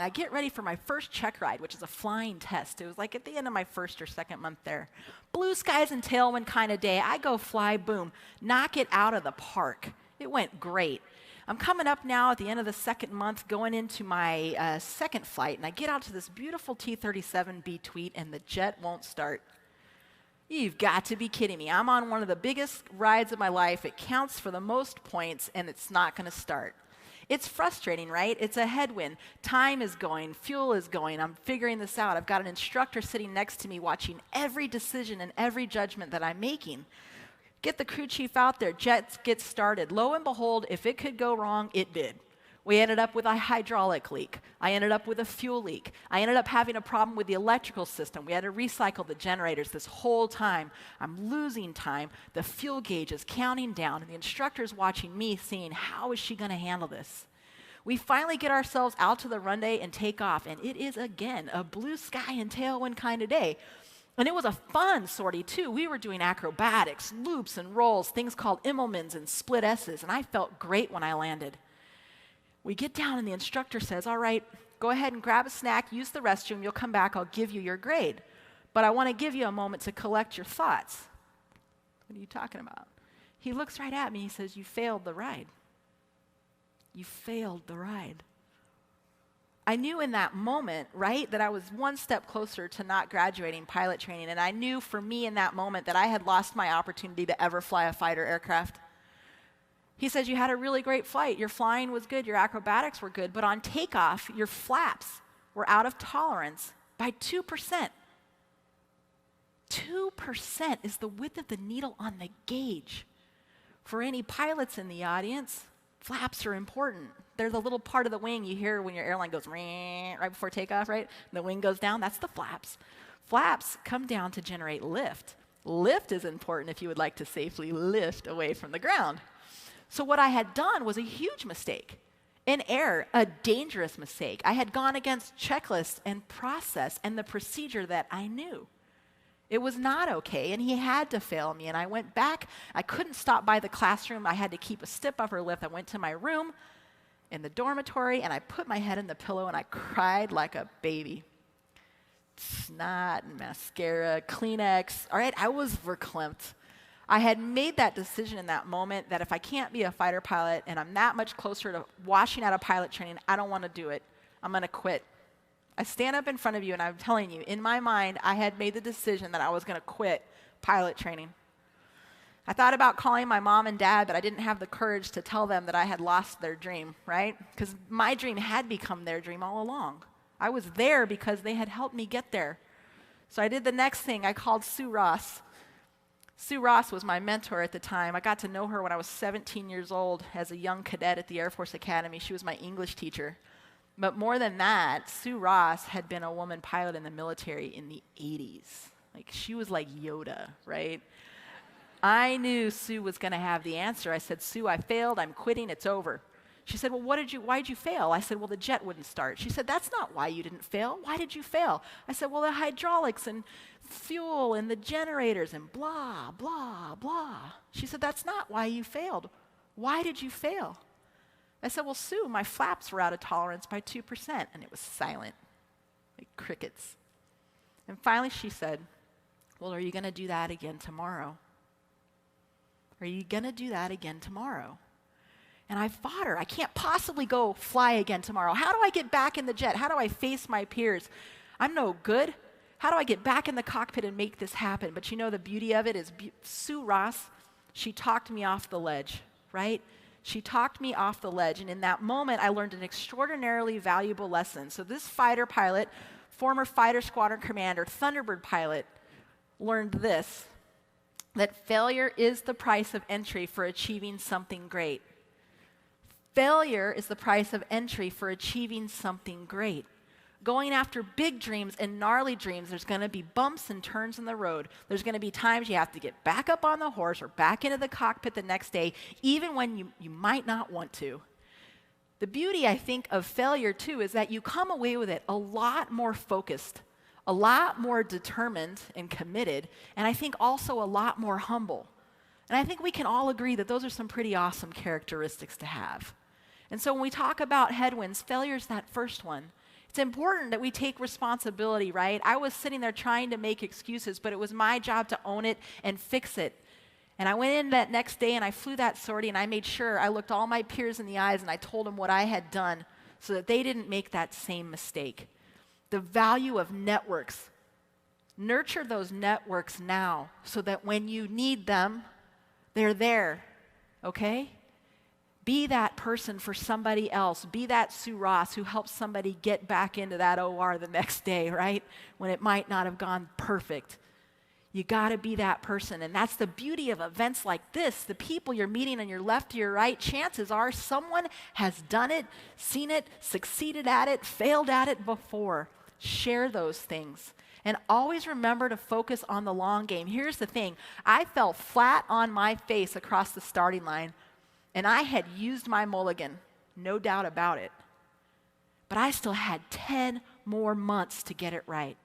I get ready for my first check ride, which is a flying test. It was like at the end of my first or second month there. Blue skies and tailwind kind of day. I go fly, boom, knock it out of the park. It went great. I'm coming up now at the end of the second month, going into my second flight, and I get out to this beautiful T-37B tweet, and the jet won't start. You've got to be kidding me. I'm on one of the biggest rides of my life. It counts for the most points, and it's not going to start. It's frustrating, right? It's a headwind. Time is going. Fuel is going. I'm figuring this out. I've got an instructor sitting next to me watching every decision and every judgment that I'm making. Get the crew chief out there. Jets get started. Lo and behold, if it could go wrong, it did. We ended up with a hydraulic leak. I ended up with a fuel leak. I ended up having a problem with the electrical system. We had to recycle the generators this whole time. I'm losing time. The fuel gauge is counting down, and the instructor's watching me, seeing how is she going to handle this. We finally get ourselves out to the runway and take off, and it is, again, a blue sky and tailwind kind of day. And it was a fun sortie, too. We were doing acrobatics, loops and rolls, things called Immelmans and split S's, and I felt great when I landed. We get down and the instructor says, all right, go ahead and grab a snack, use the restroom, you'll come back, I'll give you your grade. But I want to give you a moment to collect your thoughts. What are you talking about? He looks right at me, he says, you failed the ride. You failed the ride. I knew in that moment, right, that I was one step closer to not graduating pilot training, and I knew for me in that moment that I had lost my opportunity to ever fly a fighter aircraft. He says, you had a really great flight. Your flying was good. Your acrobatics were good. But on takeoff, your flaps were out of tolerance by 2%. 2% is the width of the needle on the gauge. For any pilots in the audience, flaps are important. They're the little part of the wing you hear when your airline goes right before takeoff, right? And the wing goes down. That's the flaps. Flaps come down to generate lift. Lift is important if you would like to safely lift away from the ground. So what I had done was a huge mistake, an error, a dangerous mistake. I had gone against checklists and process and the procedure that I knew. It was not okay, and he had to fail me, and I went back. I couldn't stop by the classroom. I had to keep a stiff upper lip. I went to my room in the dormitory, and I put my head in the pillow, and I cried like a baby. Snot and mascara, Kleenex. All right, I was verklempt. I had made that decision in that moment that if I can't be a fighter pilot and I'm that much closer to washing out of pilot training, I don't want to do it. I'm going to quit. I stand up in front of you and I'm telling you, in my mind, I had made the decision that I was going to quit pilot training. I thought about calling my mom and dad, but I didn't have the courage to tell them that I had lost their dream, right? Because my dream had become their dream all along. I was there because they had helped me get there. So I did the next thing. I called Sue Ross. Sue Ross was my mentor at the time. I got to know her when I was 17 years old as a young cadet at the Air Force Academy. She was my English teacher. But more than that, Sue Ross had been a woman pilot in the military in the 80s. Like, she was like Yoda, right? I knew Sue was going to have the answer. I said, Sue, I failed. I'm quitting. It's over. She said, well, why did you fail? I said, well, the jet wouldn't start. She said, that's not why you didn't fail. Why did you fail? I said, well, the hydraulics and fuel and the generators and blah, blah, blah. She said, that's not why you failed. Why did you fail? I said, well, Sue, my flaps were out of tolerance by 2%. And it was silent, like crickets. And finally she said, well, are you going to do that again tomorrow? Are you going to do that again tomorrow? And I fought her. I can't possibly go fly again tomorrow. How do I get back in the jet? How do I face my peers? I'm no good. How do I get back in the cockpit and make this happen? But you know, the beauty of it is Sue Ross, she talked me off the ledge, right? She talked me off the ledge. And in that moment, I learned an extraordinarily valuable lesson. So this fighter pilot, former fighter squadron commander, Thunderbird pilot, learned this, that failure is the price of entry for achieving something great. Failure is the price of entry for achieving something great. Going after big dreams and gnarly dreams, there's going to be bumps and turns in the road. There's going to be times you have to get back up on the horse or back into the cockpit the next day, even when you might not want to. The beauty, I think, of failure, too, is that you come away with it a lot more focused, a lot more determined and committed, and I think also a lot more humble. And I think we can all agree that those are some pretty awesome characteristics to have. And so when we talk about headwinds, failure is that first one. It's important that we take responsibility, right? I was sitting there trying to make excuses, but it was my job to own it and fix it. And I went in that next day and I flew that sortie and I made sure I looked all my peers in the eyes and I told them what I had done so that they didn't make that same mistake. The value of networks. Nurture those networks now so that when you need them, they're there, okay? Be that person for somebody else. Be that Sue Ross who helps somebody get back into that OR the next day, right? When it might not have gone perfect. You got to be that person. And that's the beauty of events like this. The people you're meeting on your left to your right, chances are someone has done it, seen it, succeeded at it, failed at it before. Share those things. And always remember to focus on the long game. Here's the thing. I fell flat on my face across the starting line. And I had used my mulligan, no doubt about it. But I still had 10 more months to get it right.